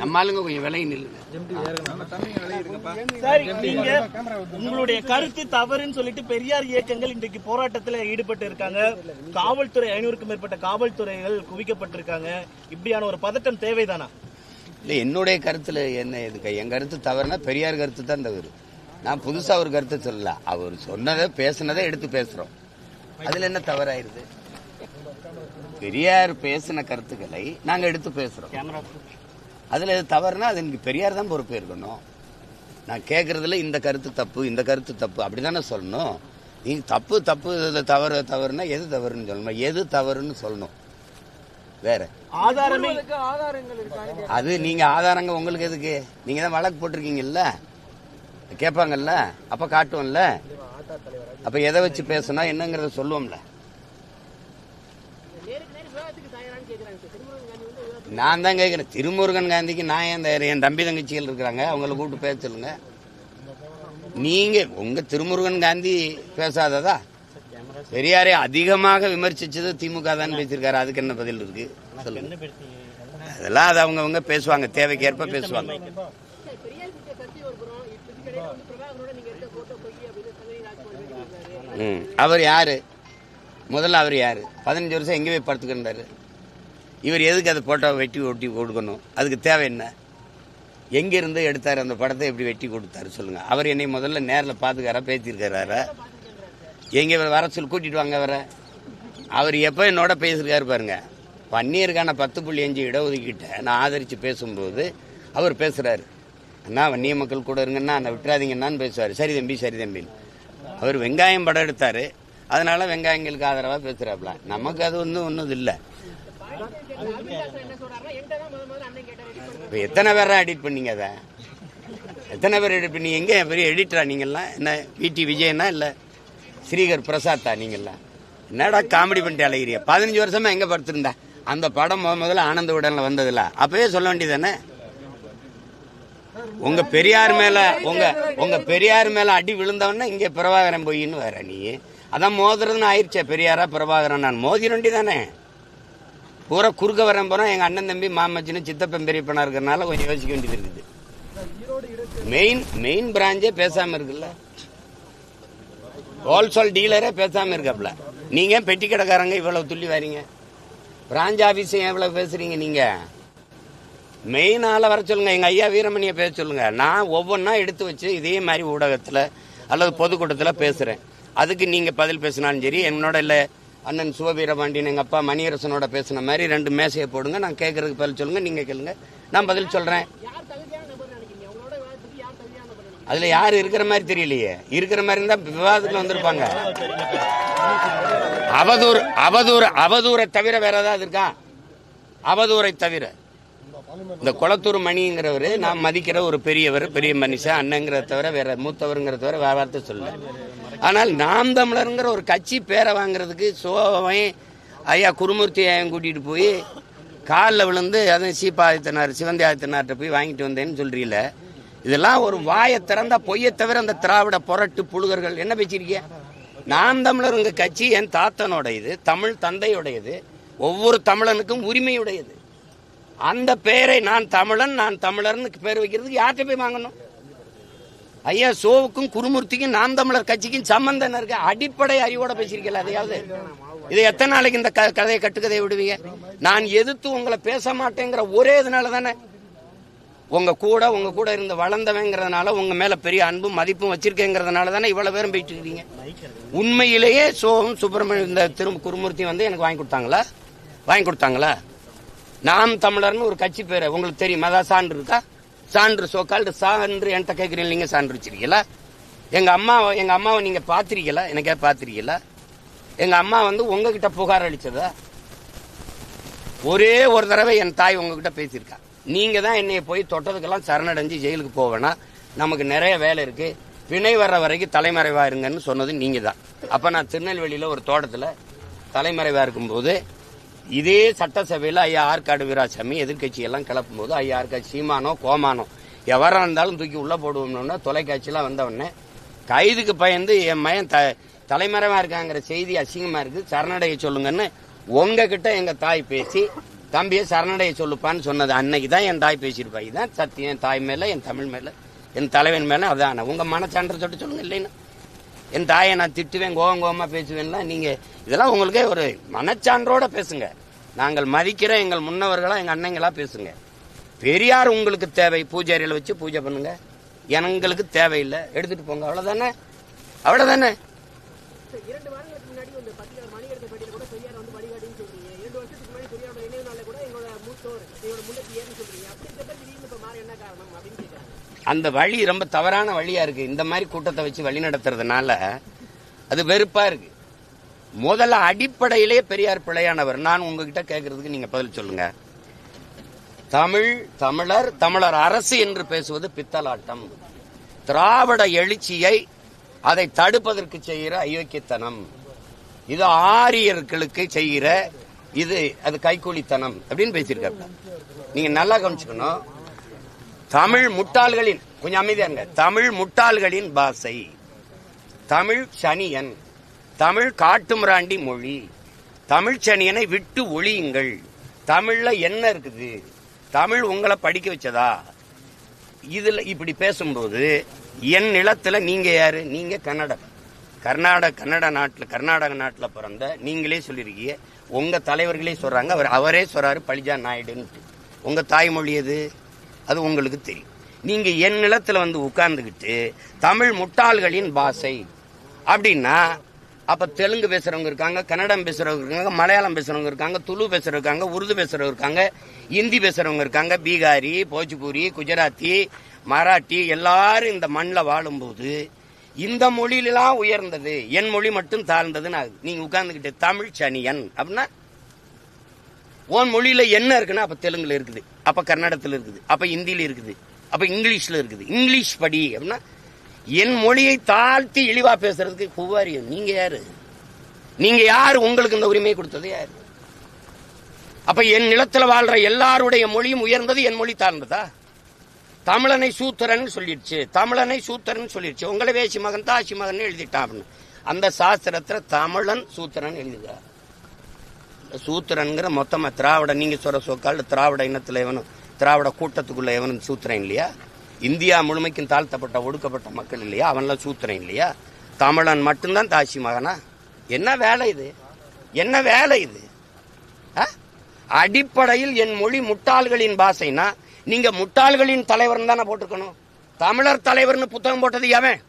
நம்மளுங்க கொஞ்சம் விலை உங்களுடைய கருத்து தவறுன்னு சொல்லிட்டு பெரியார் இயக்கங்கள் இன்றைக்கு போராட்டத்தில் ஈடுபட்டு இருக்காங்க. காவல்துறை 500க்கும் மேற்பட்ட காவல்துறைகள் குவிக்கப்பட்டிருக்காங்க. இப்படியான ஒரு பதட்டம் தேவைதானா? இல்ல, என்னுடைய கருத்துல என்ன எதுக்கு? என் கருத்து தவறுனா பெரியார் கருத்து தான் தவறு. நான் புதுசா ஒரு கருத்தை சொல்லல. அவர் சொன்னதை பேசுனதை எடுத்து பேசுறோம். அதுல என்ன தவறாயிருது? பெரியார் பேசின கருத்துக்களை நாங்க எடுத்து பேசுறோம். அதுல தவறுனா அது எனக்கு பெரியார் தான் பொறுப்பு இருக்கணும். நான் கேட்கறதுல இந்த கருத்து தப்பு, இந்த கருத்து தப்பு அப்படிதானே சொல்லணும். நீங்க தப்பு தப்பு தவறு தவறுனா எது தவறுன்னு சொல்லணும், எது தவறுன்னு சொல்லணும். வேற அது நீங்க ஆதாரங்க உங்களுக்கு எதுக்கு? நீங்க தான் வழக்கு போட்டிருக்கீங்கல்ல, கேட்பாங்கல்ல, அப்ப காட்டுவோம்ல. அப்ப எதை வச்சு பேசினா என்னங்கறத சொல்லுவோம்ல. நான் தான் கேட்கிறேன், திருமுருகன் காந்திக்கு நான் என் தம்பி தங்கச்சிகள் இருக்கிறாங்க, அவங்கள கூப்பிட்டு பேச சொல்லுங்க. நீங்க உங்க திருமுருகன் காந்தி பேசாததா? பெரியாரை அதிகமாக விமர்சிச்சது திமுக தான் பேசியிருக்காரு. அதுக்கு என்ன பதில் இருக்கு சொல்லுங்க. அதெல்லாம் அது அவங்க பேசுவாங்க, தேவைக்கேற்ப பேசுவாங்க. அவர் யாரு? முதல்ல அவர் யாரு? 15 வருஷம் எங்க போய் படுத்துக்கிட்டாரு? இவர் எதுக்கு அதை போட்டோ வெட்டி ஒட்டி கொடுக்கணும்? அதுக்கு தேவை என்ன? எங்க இருந்து எடுத்தாரு அந்த படத்தை? எப்படி வெட்டி கொடுத்தாரு சொல்லுங்க. அவர் என்னை முதல்ல நேரில் பாத்துக்காரா, பேசியிருக்காரா? எங்க வர சொல்லி கூட்டிட்டு வாங்க. அவர் எப்ப என்னோட பேசியிருக்காரு பாருங்க. வன்னியருக்கான 10.5 இடஒதுக்கீட்ட நான் ஆதரிச்சு பேசும்போது அவர் பேசுறாரு, அண்ணா வன்னிய மக்கள் கூட இருங்கன்னா நான் விட்டுறாதீங்கன்னு பேசுவாரு. சரி தம்பி சரி தம்பி. அவர் வெங்காயம் படம் எடுத்தாரு, அதனால வெங்காயங்களுக்கு ஆதரவா பேசுறாப்ல. நமக்கு அது ஒன்றும் இல்லை. எத்தனை பேரா எடிட் பண்ணீங்க? அதை எத்தனை பேர் எடிட் பண்ணி? எங்க பெரிய எடிட்டரா நீங்கெல்லாம்? என்ன VT விஜயனா இல்ல ஸ்ரீகர் பிரசாத்தா நீங்கெல்லாம்? என்னடா காமெடி பண்ணிட்டு அழகிறிய? 15 வருஷமா எங்க படுத்திருந்தா? அந்த படம் முதல்ல ஆனந்த விடன்ல வந்ததுல அப்பவே சொல்ல வேண்டியதானே? உங்க பெரியார் மேல அடி விழுந்தவன இங்க பிரபாகரன் போயின்னு வேற. நீ அதான் மோதுறதுன்னு ஆயிடுச்சே. பெரியாரா பிரபாகரன்? நான் மோதி வேண்டி தானே. பூரா குறுக்க வரேன் போறோம். எங்க அண்ணன் தம்பி மாமச்சின்னு சித்தப்பன் பெரியப்பனா இருக்கிறனால கொஞ்சம் யோசிக்க வேண்டியது இருக்குது. மெயின் பிராஞ்சே பேசாம இருக்குல்ல, ஹோல்சேல் டீலரே பேசாம இருக்காப்ல. நீங்க பெட்டி கடைக்காரங்க இவ்வளவு துள்ளி வரீங்க, பிராஞ்ச் ஆபீஸ் எவ்வளவு பேசுறீங்க? நீங்க மெயின் ஆளை வர சொல்லுங்க. எங்க ஐயா வீரமணியை பேச சொல்லுங்க. நான் ஒவ்வொன்னா எடுத்து வச்சு இதே மாதிரி ஊடகத்துல அல்லது பொதுக்கூட்டத்துல பேசுறேன். அதுக்கு நீங்க பதில் பேசினாலும் சரி, என்னோட இல்ல அண்ணன் சிவவீரபாண்டியன் எங்க அப்பா மணியரசனோட பேசின மாதிரி 2 மேசையை போடுங்க. நான் கேட்கறதுக்கு பதில் சொல்லுங்க, நீங்க கேளுங்க, நான் பதில் சொல்றேன். அதுல யாரு இருக்கிற மாதிரி தெரியலையே. இருக்கிற மாதிரி இருந்தா விவாதத்துல வந்திருப்பாங்க. அவதூறை தவிர வேற ஏதாவது இருக்கா? அவதூறை தவிர இந்த குளத்தூர் மணிங்கிறவரு நான் மதிக்கிற ஒரு பெரியவர், பெரிய மனுஷன், அண்ணங்கிறத தவிர வேற மூத்தவருங்கிறத தவிர வேற வார்த்தை சொல்ல. ஆனால் நாம் தமிழருங்கிற ஒரு கட்சி பேரை வாங்குறதுக்கு சோவை ஐயா குருமூர்த்தி ஐயன் கூட்டிட்டு போய் காலில் விழுந்து அதுவும் சிவந்தி ஆதித்தனார்ட்ட போய் வாங்கிட்டு வந்தேன்னு சொல்றீல. இதெல்லாம் ஒரு வாயை திறந்தா பொய்யை தவிர அந்த திராவிட புரட்டு புழுகர்கள் என்ன பேசிருக்கீங்க? நாம் தமிழர் உங்க கட்சி என் தாத்தனோடையது, தமிழ் தந்தையுடையது, ஒவ்வொரு தமிழனுக்கும் உரிமையுடையது. அந்த பெயரை நான் தமிழர்னு பேர் வைக்கிறதுக்கு யார்கிட்ட போய் வாங்கணும்? ஐயா சோவுக்கும் குருமூர்த்திக்கும் நாம் தமிழர் கட்சிக்கும் சம்பந்தம் இருக்கு. அடிப்படை அறிவோட பேசிருக்கல. அதையாவது இதை எத்தனை நாளைக்கு இந்த கதையை கட்டுக்கதையை விடுவீங்க? நான் எதிர்த்து உங்களை பேச மாட்டேங்கிற ஒரே இதனால தானே, உங்க கூட இருந்து வளர்ந்தவங்கிறதுனால, உங்க மேல பெரிய அன்பும் மதிப்பும் வச்சிருக்கேங்கிறதுனால தானே இவ்வளவு பேரும் போயிட்டு இருக்கீங்க. உண்மையிலேயே சோகம் சுப்பிரமணியம் இந்த குருமூர்த்தி வந்து எனக்கு வாங்கி கொடுத்தாங்களா? நாம் தமிழர்னு ஒரு கட்சி பேரு உங்களுக்கு தெரியுமா? அதான் சான்று இருக்கா? சான்று சோக்கால்டு சான்று என்கிட்ட கேட்கிறீங்க. நீங்க சான்று வச்சிருக்கீங்களா? எங்க அம்மாவை நீங்க பாத்திருக்கீங்களா? எனக்கே பாத்திருக்கீங்களா? எங்க அம்மா வந்து உங்ககிட்ட புகார் அளிச்சதா? ஒரே ஒரு தடவை என் தாய் உங்ககிட்ட பேசியிருக்கா. நீங்க தான் என்னைய போய் தொட்டதுக்கெல்லாம் சரணடைஞ்சு ஜெயிலுக்கு போவேனா, நமக்கு நிறைய வேலை இருக்கு, வினை வர்ற வரைக்கும் தலைமறைவா இருங்கன்னு சொன்னது நீங்க தான். அப்ப நான் திருநெல்வேலியில ஒரு தோட்டத்துல தலைமறைவா இருக்கும்போது இதே சட்டசபையில் ஐயா ஆற்காடு வீராசாமி எதிர்கட்சி எல்லாம் கிளப்பும் போது ஐயா ஆற்காடு சீமானோ கோமானோ எவரா இருந்தாலும் தூக்கி உள்ள போடுவோம்னா தொலைக்காட்சியெல்லாம் வந்தவொடனே கைதுக்கு பயந்து என் மயன் தலைமறைவா இருக்காங்கிற செய்தி அசிங்கமா இருக்கு, சரணடைய சொல்லுங்கன்னு உங்ககிட்ட எங்க தாய் பேசி தம்பியை சரணடைய சொல்லுப்பான்னு சொன்னது அன்னைக்கு தான் என் தாய் பேசியிருப்பா. இதுதான் சத்தியம். என் தாய் மேல, என் தமிழ் மேல, என் தலைவன் மேல. அதான் உங்க மனச்சான்ற சொல்லிட்டு சொல்லுங்க. இல்லைன்னா என் தாயை நான் திட்டுவேன், கோவமா பேசுவேன்ல. நீங்க இதெல்லாம் உங்களுக்கே ஒரு மனச்சான்றோட பேசுங்க. நாங்கள் மதிக்கிற எங்கள் முன்னவர்களா, எங்க அன்னைங்களா பேசுங்க. பெரியார் உங்களுக்கு தேவை, பூஜாரியில வச்சு பூஜை பண்ணுங்க. எங்களுக்கு தேவையில்லை, எடுத்துட்டு போங்க. அவ்வளவுதானே, அவ்வளவுதானே. 2 வாரங்களுக்கு முன்னாடி ஒரு பத்திரிகை மணி எடுத்த பேட்டியில கூட பெரியார் வந்து வழிகாட்டின்னு சொல்றீங்க. 2 வருஷத்துக்கு முன்னாடி பெரியாரோட நினைவு நாள்ல கூட எங்களோட மூத்தோர், எங்களோட முன்னேறியர்னு சொல்றீங்க. அப்படி இருக்கப்ப திடீர்னு இப்ப மாற என்ன காரணம் அப்படின்னு கேட்கறாங்க. அந்த வழி ரொம்ப தவறான வழியா இருக்கு. இந்த மாதிரி கூட்டத்தை வச்சு வழி நடத்துறதுனால அது வெறுப்பா இருக்கு. முதல்ல அடிப்படையிலே பெரியார் பிழையானவர். நான் உங்ககிட்ட கேட்கறதுக்கு நீங்க பதில் சொல்லுங்க. தமிழர் அரசு என்று பேசுவது பித்தலாட்டம். திராவிட எழுச்சியை அதை தடுப்பதற்கு செய்கிற அயோக்கியத்தனம். இது ஆரியர்களுக்கு செய்கிற அது கைக்கூலித்தனம் அப்படின்னு பேசியிருக்காங்க. நீங்க நல்லா கவனிச்சுக்கணும். தமிழ் முட்டாள்களின், கொஞ்சம் அமைதியாங்க, தமிழ் முட்டாள்களின் பாஷை, தமிழ் சனியன், தமிழ் காட்டுமிராண்டி மொழி, தமிழ் சனியனை விட்டு ஒழியுங்கள். தமிழ்ல என்ன இருக்குது? தமிழ் உங்களை படிக்க வச்சதா? இதுல இப்படி பேசும்போது என் நிலத்துல நீங்க யாரு? நீங்க கர்நாடக நாட்டுல பிறந்த நீங்களே சொல்லிருக்கீங்க. உங்க தலைவர்களே சொல்றாங்க, அவரே சொல்றாரு பழிஜா நாயுடுன்னு. உங்க தாய்மொழி எது? அது உங்களுக்கு தெரியும். நீங்க என் நிலத்துல வந்து உட்கார்ந்துகிட்டு தமிழ் முட்டாள்களின் பாஷை அப்படின்னா, அப்ப தெலுங்கு பேசுறவங்க இருக்காங்க, கன்னடம் பேசுறவங்க இருக்காங்க, மலையாளம் பேசுறவங்க இருக்காங்க, துளு பேசுறவங்க இருக்காங்க, உருது பேசுறவங்க இருக்காங்க, இந்தி பேசுறவங்க இருக்காங்க, பீகாரி, போஜ்பூரி, குஜராத்தி, மராட்டி, எல்லாரும் இந்த மண்ணில் வாழும்போது இந்த மொழியிலாம் உயர்ந்தது, என் மொழி மட்டும் தாழ்ந்ததுன்னு நீங்க உட்கார்ந்துகிட்டு தமிழ் சனியன் அப்படின்னா, உன் மொழியில என்ன இருக்குன்னா அப்ப தெலுங்குல இருக்குது, அப்ப கன்னடத்துல இருக்குது, அப்ப இந்தியில இருக்குது, அப்ப இங்கிலீஷ்ல இருக்குது. இங்கிலீஷ் படி அப்படின்னா என் மொழியை தாழ்த்தி இழிவா பேசுறதுக்கு புவாரியம். நீங்க யாரு? நீங்க யாரு? உங்களுக்கு இந்த உரிமையை கொடுத்தது யாரு? அப்ப என் நிலத்துல வாழ்ற எல்லாருடைய மொழியும் உயர்ந்தது, என் மொழி தாழ்ந்ததா? தமிழனை சூத்திரன் சொல்லிடுச்சு, தமிழனை சூத்திரன் சொல்லிடுச்சு. உங்களை வேசி மகன் தாசி மகன் எழுதிட்டான் அப்படின்னு. அந்த சாஸ்திரத்துல தமிழன் சூத்திரன் எழுதுகிறார். சூத்திரன்கிற மொத்தமா திராவிட, நீங்க சொல்ற சொற்கால் திராவிட இனத்துல எவனும், திராவிட கூட்டத்துக்குள்ள எவனும் சூத்திரன் இல்லையா? இந்தியா முழுமைக்கும் தாழ்த்தப்பட்ட ஒடுக்கப்பட்ட மக்கள் இல்லையா? அவன்லாம் சூத்திரன் இல்லையா? தமிழன் மட்டும்தான் தாசி மகனா? என்ன வேலை இது? என்ன வேலை இது? அடிப்படையில் என் மொழி முட்டாள்களின் பாஷைனா நீங்க முட்டாள்களின் தலைவர் தானே போட்டுக்கணும். தமிழர் தலைவர்னு புத்தகம் போட்டது எவன்?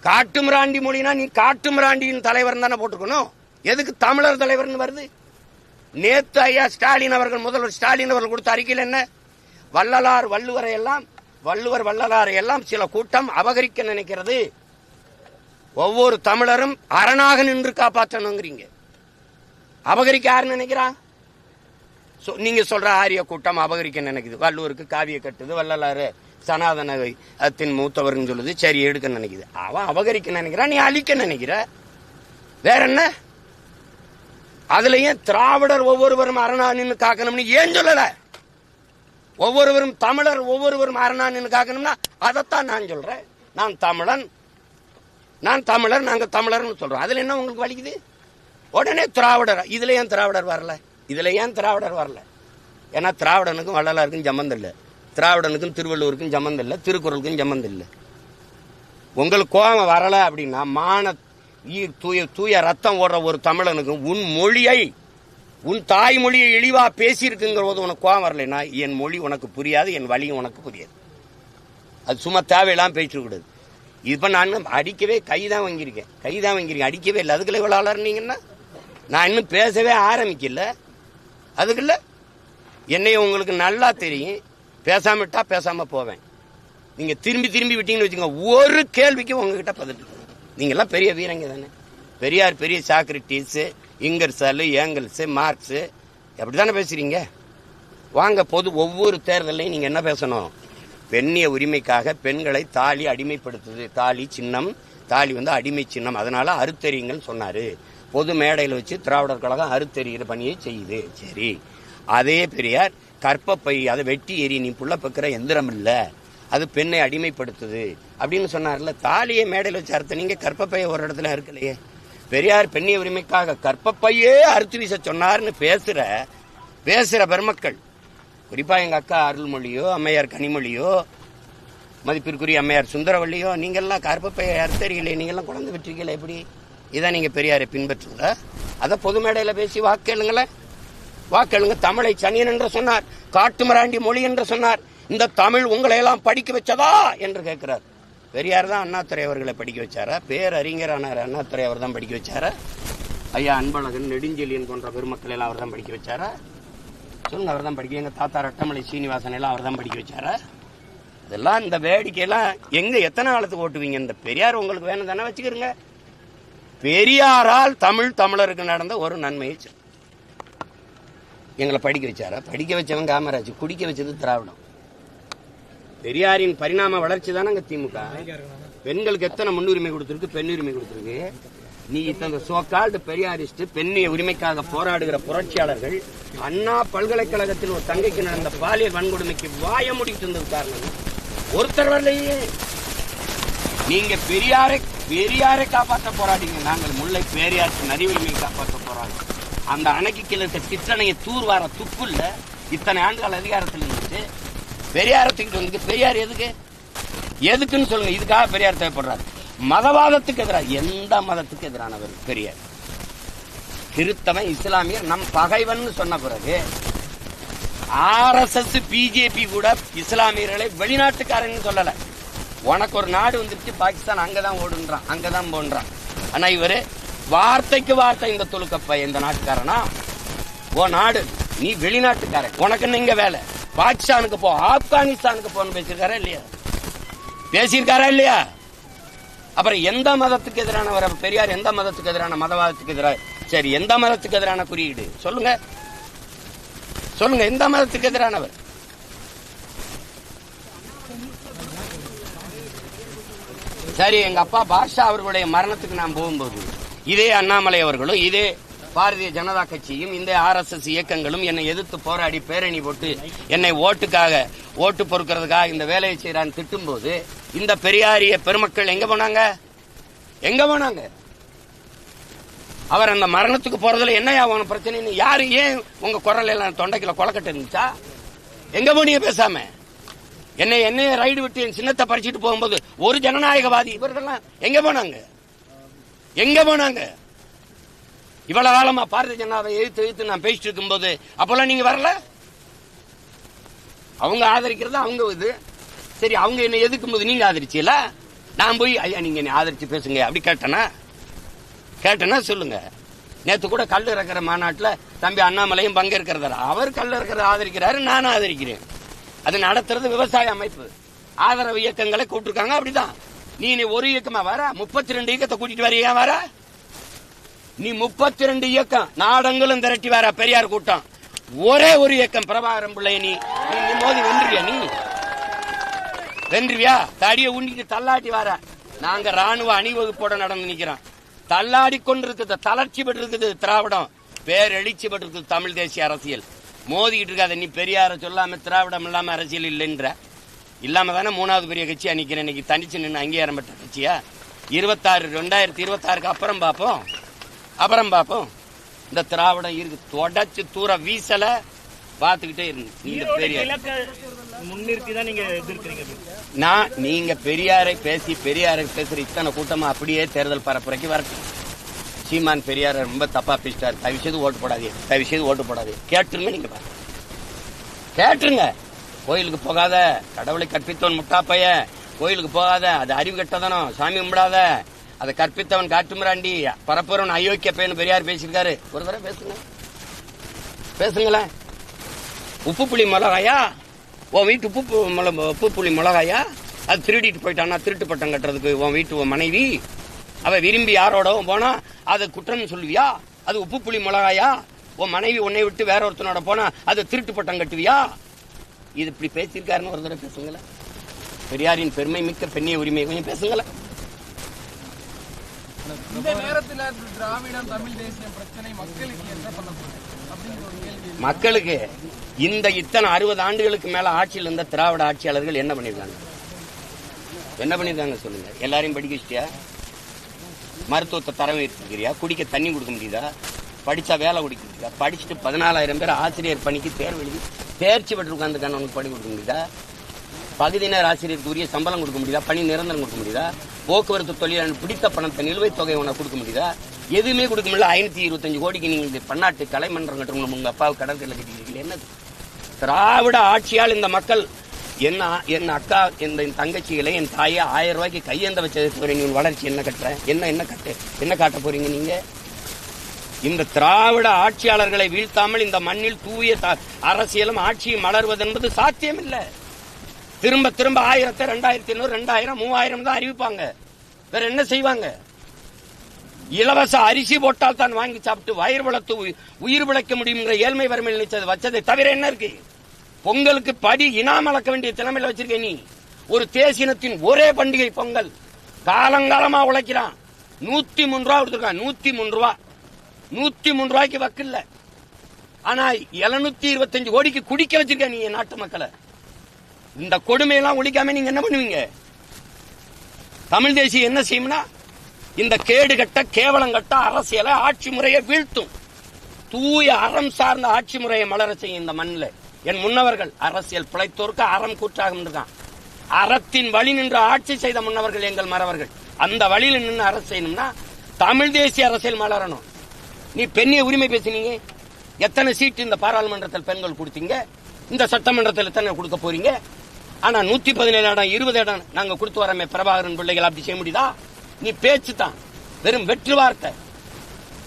காட்டுமிராண்டி மொழினா நீ காட்டுமிராண்டியின் தலைவர் தானே போட்டுக்கணும். எதுக்கு தமிழர் தலைவர்னு வருது? நேத்து ஐயா ஸ்டாலின் அவர்கள், முதல்வர் ஸ்டாலின் அவர்கள் கொடுத்த அறிக்கையில் என்ன? வள்ளுவர் வள்ளலாரை எல்லாம் சில கூட்டம் அபகரிக்க நினைக்கிறது. ஒவ்வொரு தமிழரும் அரணாக நின்று காப்பாற்றணுங்கிறீங்க. அபகரிக்க யாரு நினைக்கிறா? நீங்க சொல்ற ஆரிய கூட்டம் அபகரிக்க நினைக்குது. வள்ளுவருக்கு காவிய கட்டுது, வள்ளலாறு சனாதனத்தின் மூத்தவர்னு சொல்லுது, சரி எடுக்க நினைக்குது. அவன் அபகரிக்க நினைக்கிறான், நீ அழிக்க நினைக்கிற. வேற என்ன? அதுலயும் திராவிடர் ஒவ்வொருவரும் அரணா நின்று காக்கணும்னு ஏன் சொல்லல? ஒவ்வொருவரும் தமிழர் ஒவ்வொருவரும் அரணா நின்று காக்கணும்னா அதைத்தான் நான் சொல்றேன். நான் தமிழர், நாங்க தமிழர்னு சொல்றோம். அதுல என்ன உங்களுக்கு வலிக்குது? உடனே திராவிடர். இதுல ஏன் திராவிடர் வரல? ஏன்னா திராவிடனுக்கும் வள்ளலாருக்கும் சம்பந்தம் இல்லை, திராவிடனுக்கும் திருவள்ளுவருக்கும் சம்பந்தம் இல்லை, திருக்குறளுக்கும் சம்பந்தம் இல்லை. உங்களுக்கு கோபம் வரல அப்படின்னா தூய ரத்தம் ஓடுற ஒரு தமிழனுக்கும் உன் மொழியை, உன் தாய்மொழியை இழிவா பேசியிருக்குங்கிற போது உனக்கு கோபம் வரலைன்னா என் மொழி உனக்கு புரியாது, என் வழியும் உனக்கு புரியாது. அது சும்மா தேவையெல்லாம் பேசிட்டு கூடாது. இப்ப நான் அடிக்கவே கைதான் வாங்கியிருக்கேன், அடிக்கவே இல்லை. அதுக்குள்ள இவ்வளவு அலர்னீங்கன்னா நான் இன்னும் பேசவே ஆரம்பிக்கல. அதுக்குள்ள என்னைய உங்களுக்கு நல்லா தெரியும். பேசாமட்டா பேசாம போவேன். நீங்க திரும்பி விட்டீங்கன்னு வச்சுக்கோங்க, ஒரு கேள்விக்கு உங்ககிட்ட பதில். நீங்க எல்லாம் பெரிய வீரங்க தானே. பெரியார் பெரிய சாக்ரட்டிஸ், இங்கர்சாலு, ஏங்கல்ஸ், மார்க்ஸ் அப்படித்தானே பேசுறீங்க. வாங்க, ஒவ்வொரு தேர்தலையும் நீங்க என்ன பேசணும்? பெண்ணிய உரிமைக்காக பெண்களை தாலி அடிமைப்படுத்துது. தாலி சின்னம், தாலி அடிமை சின்னம், அதனால அறுத்தறியுங்கள் சொன்னாரு. பொது மேடையில் வச்சு திராவிடர் கழகம் அறுத்தறிகிற பணியை செய்யுது. சரி, அதே பெரியார் கற்பப்பை அதை வெட்டி எறி, நீ புள்ள பக்கிற எந்திரம் இல்ல, அது பெண்ணை அடிமைப்படுத்துது அப்படின்னு சொன்னார்ல. தாலியை மேடையில் வச்சு அறுத்த நீங்க கற்பப்பையை ஒரு இடத்துல இருக்கலையே. பெரியார் பெண்ணிய உரிமைக்காக கற்பப்பையே அறுத்து வீச சொன்னார்னு பேசுற பெருமக்கள், குறிப்பா எங்க அக்கா அருள்மொழியோ அம்மையார் கனிமொழியோ மதிப்பிற்குரிய அம்மையார் சுந்தரவள்ளியோ, நீங்கெல்லாம் கற்பப்பையை அறுத்தறியலே, நீங்கெல்லாம் குழந்தை பெற்றிருக்கீங்களா? எப்படி இதான் நீங்க பெரியாரை பின்பற்றுங்க? அதை பொது மேடையில பேசி வாக்கெழுங்களேன், வாக்கெழுங்க. தமிழை சனியன் என்று சொன்னார், காட்டுமிராண்டி மொழி என்று சொன்னார். இந்த தமிழ் உங்களை எல்லாம் படிக்க வச்சதா என்று கேட்கிறார். பெரியார் தான் அண்ணாதுரை அவர்களை படிக்க வச்சாரா? பேரறிஞரானார் அண்ணாதுரை அவர் தான் படிக்க வச்சாரா? ஐயா அன்பழகன், நெடுஞ்செழியன் போன்ற பெருமக்கள் எல்லாம் அவர் தான் படிக்க வச்சாரா? சொல்லுங்க, அவர் தான் படிக்க. எங்க தாத்தா ரட்டமலை சீனிவாசன் எல்லாம் அவர் தான் படிக்க வச்சாரா? இதெல்லாம் இந்த வேடிக்கையெல்லாம் எங்க எத்தனை காலத்துக்கு ஓட்டுவீங்க? இந்த பெரியார் உங்களுக்கு வேணும் தானே, வச்சுக்கிறீங்க. பெரியாரால் தமிழருக்கு நடந்த ஒரு நன்மையை எங்களை படிக்க வச்சாரா? படிக்க வச்சவன் காமராஜ், குடிக்க வச்சது திராவிடம். பெரியாரின் பரிணாம வளர்ச்சி தானே திமுக. பெண்களுக்கு எத்தனை முன்னுரிமை கொடுத்திருக்கு, பெண்ணுரிமை கொடுத்திருக்கு. நீ இந்த சோகால்டு பெரியாரிஸ்ட், பெண்ணிய உரிமைக்காக போராடுகிற புரட்சியாளர்கள் அண்ணா பல்கலைக்கழகத்தில் ஒரு தங்கைக்கு நடந்த பாலியல் வன்கொடுமைக்கு வாய முடிட்டு இருந்தது காரணம் ஒருத்தர் வரலையே. நீங்க பெரியாரை காப்பாற்ற போராடிங்க, நாங்கள் முல்லை பெரியாற்று நதி உரிமையை காப்பாற்ற போராடுறோம். அந்த அணைக்கு கீழே இருக்க சிற்றணையை தூர்வார துப்புல்ல இத்தனை ஆண்டுகள் அதிகாரத்தில் இருந்துச்சு. பெரியாரத்துக்கிட்டு வந்து பெரியார் எதுக்குன்னு சொல்லுங்க. இதுக்காக பெரியார் தேவைப்படுறாரு. மதவாதத்துக்கு எதிராக, எந்த மதத்துக்கு எதிரானவர் பெரியார்? கிறிஸ்தவன், இஸ்லாமியர் நம் பகைவன் சொன்ன பிறகு RSS பிஜேபி கூட இஸ்லாமியர்களை வெளிநாட்டுக்காரன்னு சொல்லல. உனக்கு ஒரு நாடு வந்துருச்சு பாகிஸ்தான், அங்கதான் ஓடுன்றான், அங்கதான் போன்றான். ஆனா இவரு வார்த்தைக்கு வார்த்தை இந்த துலுக்கப்ப இந்த நாட்டுக்காரனா? ஓ நாடு, நீ வெளிநாட்டுக்காரன், உனக்கு இங்க வேலை, பாகிஸ்தானுக்கு போ, ஆப்கானிஸ்தானுக்கு போன்னு பேசியிருக்காரா இல்லையா? பேசியிருக்காரா இல்லையா? அப்புறம் எந்த மதத்துக்கு எதிரானவர் பெரியார்? எந்த மதத்துக்கு எதிரான? மதவாதத்துக்கு எதிராக. சரி, எந்த மதத்துக்கு எதிரான குறியீடு சொல்லுங்க, சொல்லுங்க. எந்த மதத்துக்கு எதிரானவர்? சரி, எங்க அப்பா பாஷா அவர்களுடைய மரணத்துக்கு நான் போகும்போது இதே அண்ணாமலை அவர்களும் இதே பாரதிய ஜனதா கட்சியும் இந்த RSS இயக்கங்களும் என்னை எதிர்த்து போராடி பேரணி போட்டு என்னை ஓட்டு பொறுக்கிறதுக்காக இந்த வேலையை செய்யறான்னு திட்டும் போது இந்த பெரியாரிய பெருமக்கள் எங்க போனாங்க? அவர் அந்த மரணத்துக்கு போறதுல என்னையா உன பிரச்சனை? யாரு ஏன் உங்க குரல் எல்லாம் தொண்டைக்குள்ள கொலக்கட்டு இருந்துச்சா? எங்க போனீங்க பேசாம? என்னைய ரைடு விட்டு என் சின்னத்தை பறிச்சுட்டு போகும்போது ஒரு ஜனநாயகவாதி இவர்கள்லாம் எங்க போனாங்க? இவ்வளவு காலமா பாரதிய ஜனதாவை எதிர்த்து நான் பேசிட்டு இருக்கும் போது அப்பெல்லாம் நீங்க வரல. அவங்க ஆதரிக்கிறது அவங்க இது. சரி, அவங்க என்ன எதிர்க்கும் போது நீங்க ஆதரிச்சீல? நான் போய் ஐயா நீங்க என்ன ஆதரிச்சு பேசுங்க அப்படி கேட்டனா சொல்லுங்க. நேத்து கூட கல் இறக்கிற மாநாட்டில் தம்பி அண்ணாமலையும் பங்கேற்கிறதா? அவர் கல் இறக்கிறத ஆதரிக்கிறாரு, நானும் ஆதரிக்கிறேன். அது நடத்துறது விவசாய அமைப்பு, ஆதரவு இயக்கங்களை கூப்பிட்டுருக்காங்க. அப்படிதான் நீ ஒரு இயக்கமா வர 32 இயக்கத்தை கூட்டிட்டு வர. ஏன் வர? நீ 32 இயக்கம் நாடங்களும் திரட்டி வர பெரியார் கூட்டம். ஒரே ஒரு இயக்கம் பிரபாகரன் பிள்ளை நீ மோதி வென்றுவியா? தடிய உண்டிட்டு தள்ளாட்டி வர. நாங்க ராணுவ அணிவகுப்போட நடந்து நிக்கிறோம். தள்ளாடி கொண்டிருக்குது, தளர்ச்சி பெற்றிருக்குது திராவிடம், பேரெழுச்சி பெற்றிருக்குது தமிழ் தேசிய அரசியல். மோதிக்கிட்டு இருக்காத. நீ பெரியார சொல்லாம திராவிடம் இல்லாம அரசியல் இல்லைன்ற இல்லாம தானே 3வது பெரிய கட்சியா நிக்கிறேன். இன்னைக்கு தனிச்சு நின்று அங்கீகாரம் பெற்ற கட்சியா? 2026க்கு அப்புறம் பார்ப்போம். இந்த திராவிடம் இருக்கு, தொடச்சு தூர வீசல பாத்துக்கிட்டே இருந்து நீங்க பெரியாரை பேசுற இத்தனை கூட்டமா அப்படியே தேர்தல் பரப்புரைக்கு வரட்டும். சீமான் பெரியார ரொம்ப தப்பா பேசிட்டாரு, தயவுசெய்து ஓட்டு போடாதே, கேட்டுருங்க. நீங்க கேட்டுருங்க. கோயிலுக்கு போகாத, கடவுளை கற்பித்தவன் முட்டாப்பைய, கோயிலுக்கு போகாத, அது அறிவு கெட்டதனம், சாமி கும்பிடாத, அதை கற்பித்தவன் காட்டுமிராண்டி, பரப்புறவன் அயோக்கிய பையன் பெரியார் பேசியிருக்காரு. ஒரு தடவை பேசுங்களேன். உப்பு புளி மிளகாயா? உன் வீட்டு உப்பு புளி மிளகாயா? அது திருடிட்டு போயிட்டானா? திருட்டு பட்டம் கட்டுறதுக்கு உன் வீட்டு மனைவி அவ விரும்பி யாரோடவும் போனா அது குற்றம் சொல்லுவியா? அது உப்பு புளி மிளகாயா? உன் மனைவி உன்னை விட்டு வேற ஒருத்தனோட போனா அது திருட்டு பட்டம் கட்டுவியா? இது இப்படி பேசியிருக்காருன்னு ஒரு தடவை பேசுங்களேன். பெரியாரின் பெருமை மிக்க பெண்ணிய உரிமை கொஞ்சம் பேசுங்களேன். இந்த நேரத்தில் திராவிடம் தமிழ் தேசிய பிரச்சனை மக்களுக்கு என்ன பண்ண போகுது? மக்களுக்கு இந்த இத்தனை 60 ஆண்டுகளுக்கு மேல ஆட்சியில் இருந்த திராவிட ஆட்சியாளர்கள் என்ன பண்ணிருக்காங்க சொல்லுங்க. எல்லாரையும் படிக்க வச்சிட்டியா? மருத்துவத்தை தரம் இருக்கிறியா? குடிக்க தண்ணி கொடுக்க முடியுதா? படிச்சா வேலை கொடுக்க முடியுதா? படிச்சுட்டு 14,000 பேர் ஆசிரியர் பணிக்கு தேர்வு எழுதி தேர்ச்சி பெற்று உட்காந்துருக்கான உனக்கு பணி கொடுக்க முடியுதா? பகுதி நேர ஆசிரியருக்கு உரிய சம்பளம் கொடுக்க முடியுதா? பணி நிரந்தரம் கொடுக்க முடியுதா? போக்குவரத்து தொழிலாளர் பிடித்த பணத்தை நிலுவைத் தொகை உனக்கு கொடுக்க முடியுதா? எதுவுமே கொடுக்க முடியல. 525 கோடிக்கு நீங்க இந்த பன்னாட்டு கலைமன்றம் கட்டணும். உங்க அப்பாவுக்கு கடற்கரையில் கட்டிக்கிறீங்க. என்னது திராவிட ஆட்சியால் இந்த மக்கள் என் அக்கா என் தங்கச்சிகளை என் தாயை 1000 ரூபாய்க்கு கையேந்த வச்சது நீ வளர்ச்சி என்ன கட்டுற? என்ன காட்ட போறீங்க நீங்க? இந்த திராவிட ஆட்சியாளர்களை வீழ்த்தாமல் இந்த மண்ணில் தூய அரசியலும் ஆட்சியும் மலர்வது என்பது சாத்தியமில்லை. திரும்ப 1000, 2500, 2000, 3000 தான் அறிவிப்பாங்க. வேற என்ன செய்வாங்க? இலவச அரிசி போட்டால் தான் வாங்கி சாப்பிட்டு வயிறு வளர்த்து உயிர் பிழைக்க முடியுங்கிற ஏழ்மை வறுமையில் நினைச்சது வச்சதை தவிர என்ன இருக்கு? பொங்கலுக்கு படி இனாம் அளக்க வேண்டிய திறமையில வச்சிருக்க நீ. ஒரு தேசினத்தின் ஒரே பண்டிகை பொங்கல். காலங்காலமா உழைக்கிறான். 103 ரூபா கொடுத்துருக்கான். 103 ரூபா. 103 ரூபாய்க்கு வக்கில்ல. ஆனா 725 கோடிக்கு குடிக்க வச்சிருக்க நீ நாட்டு மக்களை. இந்த கொடுமையெல்லாம் ஒழிக்காம நீங்க என்ன பண்ணுவீங்க? தமிழ் தேசியம் என்ன செய்யும்னா இந்த கேடு கட்ட கேவலங்கட்ட அரசியலை ஆட்சி முறையை வீழ்த்தும். தூய அறம் சார்ந்த ஆட்சி முறையை மலர செய்யும் இந்த மண்ணில். என் முன்னவர்கள் அரசியல் பிழைத்தோருக்கு அறம் கூற்றாக இருக்கான். அறத்தின் வழி நின்று ஆட்சி செய்த முன்னவர்கள் எங்கள் மறவர்கள். அந்த வழியில் நின்று அரசு செய்யணும்னா தமிழ் தேசிய அரசியல் மலரணும். நீ பெண்ணிய உரிமை பேசினீங்க. எத்தனை சீட்டு இந்த பாராளுமன்றத்தில் பெண்கள் கொடுத்தீங்க? இந்த சட்டமன்றத்தில் எத்தனை கொடுக்க போறீங்க? ஆனா 117 இடம் 20 இடம் நாங்க கொடுத்து வரமே பிரபாகரன் பிள்ளைகள் அப்படி செய்ய முடியுதா? நீ பேச்சு தான், வெறும் வெற்று வார்த்தை.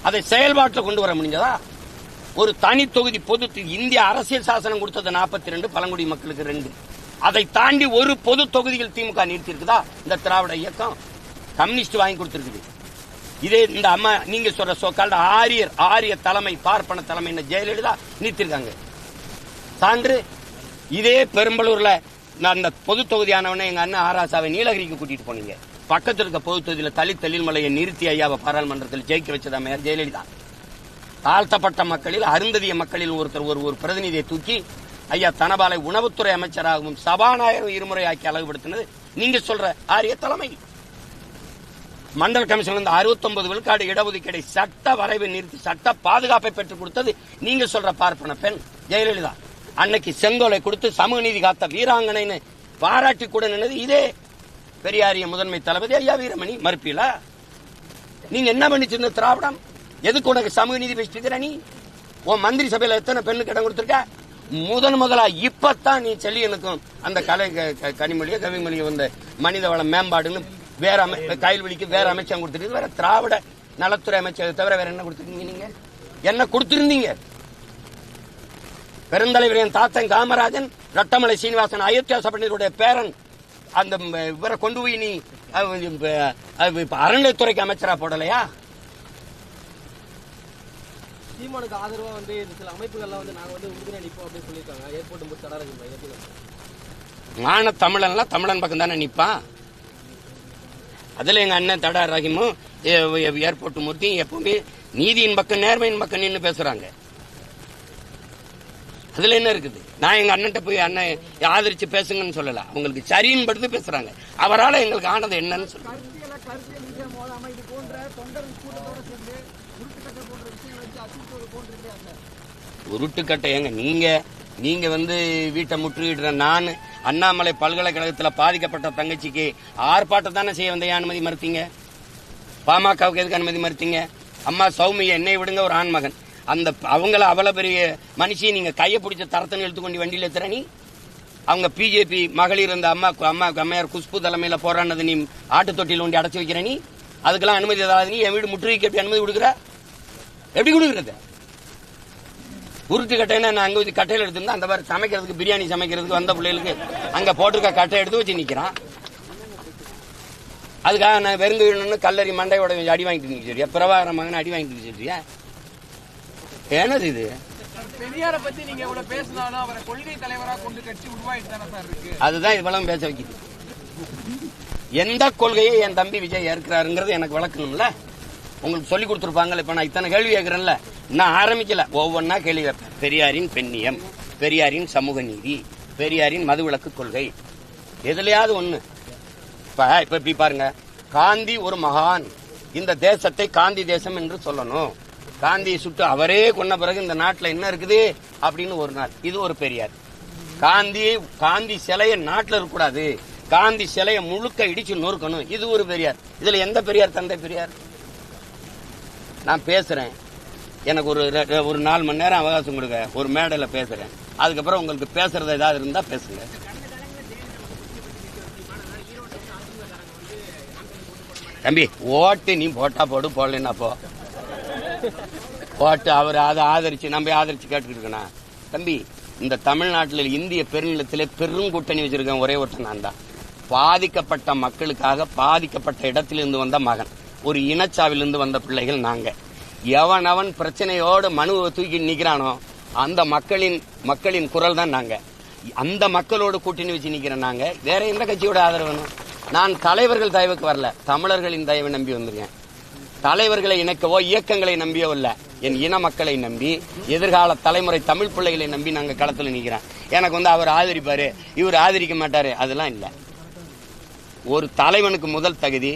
அதை செயல்பாட்டில் கொண்டு வர முடிஞ்சதா? ஒரு தனி தொகுதி பொது இந்திய அரசியல் சாசனம் கொடுத்தது 42, பழங்குடி மக்களுக்கு 2. அதை தாண்டி ஒரு பொது தொகுதிகள் திமுக நிறுத்தி இருக்குதா? இந்த திராவிட இயக்கம் கம்யூனிஸ்ட் வாங்கி கொடுத்திருக்குது. இதே இந்த அம்மா நீங்க சொல்ற சோக்கால்ட ஆரிய தலைமை பார்ப்பன தலைமை ஜெயலலிதா நிறுத்திருக்காங்க. சான்று இதே பெரும்பலூர்ல நான் அந்த பொது தொகுதியானவன எங்க அண்ணன் ஆராசாவை நீலகிரிக்கு கூட்டிட்டு போனீங்க. பக்கத்தில் இருக்க பொது தொகுதியில் தலிமலையை நிறுத்தி ஐயாவை பாராளுமன்றத்தில் ஜெயிக்க வச்சதா மேயர் ஜெயலலிதா. தாழ்த்தப்பட்ட மக்களில் அருந்ததிய மக்களில் ஒருத்தர் ஒரு பிரதிநிதியை தூக்கி ஐயா தனபாலை உணவுத்துறை அமைச்சராகவும் சபாநாயகரும் இருமுறை ஆக்கி அழகுபடுத்தினது நீங்க சொல்ற ஆரிய தலைமை. மண்டல் கமிஷன் 69 விழுக்காடு இடஒதுக்கீடை சட்ட வரைவை நிறுத்தி சட்ட பாதுகாப்பை பெற்றுக் கொடுத்தது நீங்க சொல்ற பார்ப்பன பெண் ஜெயலலிதா. அன்னைக்கு செங்கோலை கொடுத்து சமூக நீதி காத்த வீராங்கனைன்னு பாராட்டி கூட நின்னது இதே பெரியாரிய முதன்மை தளபதி ஐயா வீரமணி. மறுப்பீல? நீங்க என்ன பண்ணிச்சிருந்த திராவிடம்? எதுக்கு உனக்கு சமூக நீதி பேசிட்டு இருக்கிற? நீ உன் மந்திரி சபையில எத்தனை பெண்ணுக்கு இடம் கொடுத்திருக்க? முதலா இப்பத்தான் நீ செல்லியனுக்கும் அந்த கலை கனிமொழியோ கவிமொழியோ வந்த மனித வள மேம்பாடுன்னு வேற கைல்வெளிக்கு வேற அமைச்சகம் கொடுத்துருக்கு. வேற திராவிட நலத்துறை அமைச்சர் தவிர வேற என்ன கொடுத்துருக்கீங்க? நீங்க என்ன கொடுத்திருந்தீங்க? பெருந்தலைவர் என் தாத்தன் காமராஜன், ரட்டமலை சீனிவாசன், அயோத்தியா சபையினுடைய பேரன், அந்த இவரை கொண்டு போய் நீ அறநிலையத்துறைக்கு அமைச்சரா போடலையா? சீமானுக்கு ஆதரவா சில அமைப்புகள்லாம் நாங்க உறுதுணை நிற்போம் அப்படின்னு சொல்லியிருக்காங்க. ஏற்போட்டு தடை மான தமிழன்லாம் தமிழன் பக்கம் தானே நிற்பான். அதுல எங்க அண்ணன் தடா ரஹீமும் ஏர்போர்ட் மூர்த்தியும் எப்பவுமே நீதியின் பக்கம் நேர்மையின் பக்கம் நின்று பேசுறாங்க. அதுல என்ன இருக்குது? நான் எங்க அண்ணன்ட்ட போய் அண்ணன் ஆதரிச்சு பேசுங்கன்னு சொல்லல. அவங்களுக்கு சரின்னு படுத்து பேசுறாங்க. அவரால் எங்களுக்கு ஆனது என்னன்னு சொல்லுங்க. உருட்டுக்கட்டை ஏங்க நீங்க வீட்டை முற்றுகிடுற நான் அண்ணாமலை பல்கலைக்கழகத்தில் பாதிக்கப்பட்ட தங்கச்சிக்கு ஆர்ப்பாட்டம் தானே செய்ய வந்த அனுமதி மறுத்தீங்க? பாமகவுக்கு எதுக்கு அனுமதி மறுத்தீங்க? அம்மா சௌமிய என்னை விடுங்க, ஒரு ஆண்மகன், அந்த அவங்கள அவ்வளவு பெரிய மனுஷியை நீங்க கையை பிடிச்ச தரத்தன்னு எடுத்துக்கொண்டு வண்டியில் எத்துற நீ. அவங்க பிஜேபி மகளிர் அந்த அம்மையார் குஷ்பு தலைமையில போராடினது நீ ஆட்டு தொட்டியில் ஒண்டி அடைச்சு வைக்கிற நீ. அதுக்கெல்லாம் அனுமதி ஏதாவது நீ என் வீடு முற்றுகைக்கு எப்படி அனுமதி கொடுக்குற? எப்படி கொடுக்குறது? உருட்டு கட்டைன்னா நான் அங்க வச்சு கட்டையில் எடுத்துருந்தா அந்த மாதிரி சமைக்கிறதுக்கு பிரியாணி சமைக்கிறதுக்கு வந்த பிள்ளைகளுக்கு அங்க போட்டிருக்க கட்டை எடுத்து வச்சு நிக்கிறான். அதுக்காக நான் வெறுங்க கல்லறி மண்டையோட அடி வாங்கிட்டு நிற்கிறியா? பிரபாகர மகன் அடி வாங்கிட்டு நிற்கிறியா? என்னது இது? பெரியாரை பத்தி நீங்க இவ்வளவு பேசினாலும் அவரை கொள்கை தலைவராக கொண்டு கட்சி உருவாயிட்டு தானே சார் இருக்கு. அதுதான் இவ்வளவு பேச வைக்குது. எந்த கொள்கையை என் தம்பி விஜய் ஏற்கிறாருங்கிறது எனக்கு விளக்கணும்ல. உங்களுக்கு சொல்லி கொடுத்துருப்பாங்கல்ல. இப்ப நான் இத்தனை கேள்வி கேட்கிறேன்ல, நான் ஆரம்பிக்கல, ஒவ்வொன்னா கேள்வி வைப்பேன். பெரியாரின் பெண்ணியம், பெரியாரின் சமூக நீதி, பெரியாரின் மதுவிலக்கு கொள்கை, எதுலையாவது ஒண்ணு. இப்ப இப்படி பாருங்க, காந்தி ஒரு மகான், இந்த தேசத்தை காந்தி தேசம் என்று சொல்லணும். காந்தியை சுட்டு அவரே கொன்ன பிறகு இந்த நாட்டில் என்ன இருக்குது அப்படின்னு ஒரு நாள். இது ஒரு பெரியார். காந்தி சிலையை நாட்டில் இருக்கக்கூடாது, காந்தி சிலையை முழுக்க இடிச்சு நொறுக்கணும், இது ஒரு பெரியார். இதுல எந்த பெரியார் தந்தை பெரியார்? நான் பேசுறேன், எனக்கு ஒரு 4 மணி நேரம் அவகாசம் கொடுங்க, ஒரு மேடையில் பேசுறேன். அதுக்கப்புறம் உங்களுக்கு பேசுறது ஏதாவது இருந்தா பேசுங்க. தம்பி, ஓட்டு நீ போட்டா போடு, போடலன்னா போ. ஓட்டு அவர் அதை ஆதரிச்சு நம்ம ஆதரிச்சு கேட்டுக்கிட்டு இருக்கணும். தம்பி, இந்த தமிழ்நாட்டில் இந்திய பெருநிலத்திலே பெரும் கூட்டணி வச்சிருக்கேன் ஒரே ஒருத்தன் நான் தான். பாதிக்கப்பட்ட மக்களுக்காக பாதிக்கப்பட்ட இடத்திலிருந்து வந்த மகன், ஒரு இனச்சாவிலிருந்து வந்த பிள்ளைகள் நாங்க. எவன் பிரச்சனையோடு மனுவை தூக்கி நிக்கிறானோ அந்த மக்களின் குரல் தான் நாங்க. அந்த மக்களோடு கூட்டணி வச்சு நிக்கிறேன் நாங்க. வேற எந்த கட்சியோட ஆதரவு வேணும்? நான் தலைவர்கள் தயவுக்கு வரல, தமிழர்களின் தயவை நம்பி வந்திருக்கேன். தலைவர்களை இணைக்கவோ இயக்கங்களை நம்பியோ இல்ல, என் இன மக்களை நம்பி, எதிர்கால தலைமுறை தமிழ் பிள்ளைகளை நம்பி நாங்க களத்துல நிக்கிறேன். எனக்கு அவர் ஆதரிப்பாரு, இவர் ஆதரிக்க மாட்டாரு, அதெல்லாம் இல்ல. ஒரு தலைவனுக்கு முதல் தகுதி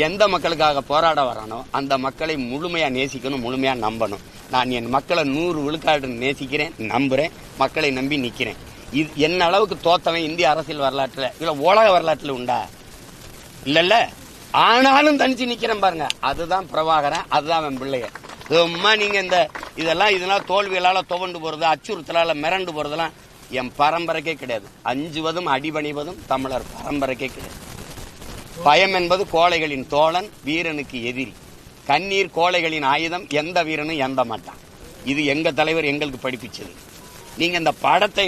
எந்த மக்களுக்காக போராட வரானோ அந்த மக்களை முழுமையா நேசிக்கணும், முழுமையா நம்பணும். நான் என் மக்களை 100 விழுக்காடு நேசிக்கிறேன், நம்புறேன், மக்களை நம்பி நிக்கிறேன். இது என்ன அளவுக்கு தோத்தவன் இந்திய அரசியல் வரலாற்றுல இல்ல உலக வரலாற்றுல உண்டா? இல்ல. ஆனாலும் தனிச்சு நிக்கிறேன் பாருங்க, அதுதான் பிரபாகரன், அதுதான் அவன் பிள்ளைய. சும்மா நீங்க இதெல்லாம் தோல்விகளால துவண்டு போறது, அச்சுறுத்தலால மிரண்டு போறதெல்லாம் என் பரம்பரைக்கே கிடையாது. அஞ்சுவதும் அடிபணிவதும் தமிழர் பரம்பரைக்கே கிடையாது. பயம் என்பது கோழைகளின் தோழன், வீரனுக்கு எதிரி. கண்ணீர் கோழைகளின் ஆயுதம், எந்த வீரனும் எந்த மாட்டான். இது எங்க தலைவர் எங்களுக்கு படிப்பிச்சது. நீங்க இந்த படத்தை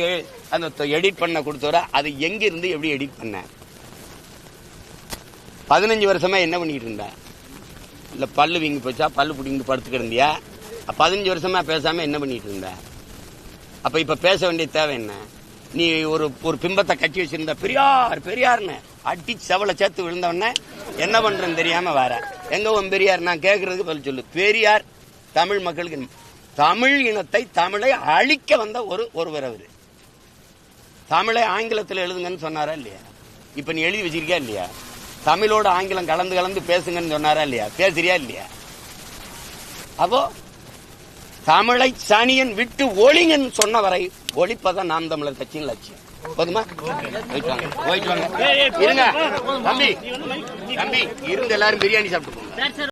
அந்த எடிட் பண்ண கொடுத்தவர அது எங்க இருந்து எப்படி எடிட் பண்ண? 15 வருஷமா என்ன பண்ணிட்டு இருந்த? இல்ல பல்லு வீங்கி போச்சா, பல்லு பிடிங்கி படுத்துக்கிட்டு இருந்தியா? 15 வருஷமா பேசாம என்ன பண்ணிட்டு இருந்த? அப்ப இப்ப பேச வேண்டிய தேவை என்ன? நீ ஒரு பிம்பத்தை கட்டி வச்சிருந்த, பெரியார்னு அடி செவலை சேர்த்து விழுந்தவன என்ன பண்றேன்னு தெரியாம வர. எங்க உன் பெரியார்? நான் கேட்கறதுக்கு பதில் சொல்லு. பெரியார் தமிழ் மக்களுக்கு, தமிழ் இனத்தை, தமிழை அழிக்க வந்த ஒருவர் அவரு. தமிழை ஆங்கிலத்தில் எழுதுங்கன்னு சொன்னாரா இல்லையா? இப்ப நீ எழுதி வச்சிருக்கியா இல்லையா? தமிழோட ஆங்கிலம் கலந்து பேசுங்கன்னு சொன்னாரா இல்லையா? பேசுறியா இல்லையா? அப்போ தமிழை சனியன் விட்டு ஒளிங்கன்னு சொன்ன வரை ஒளிப்பதான் நாம் தமிழர் கட்சியின் லட்சியம். போதுமா? போயிட்டு வாங்க. இருங்க தம்பி, இருந்து எல்லாரும் பிரியாணி சாப்பிட்டு போங்க.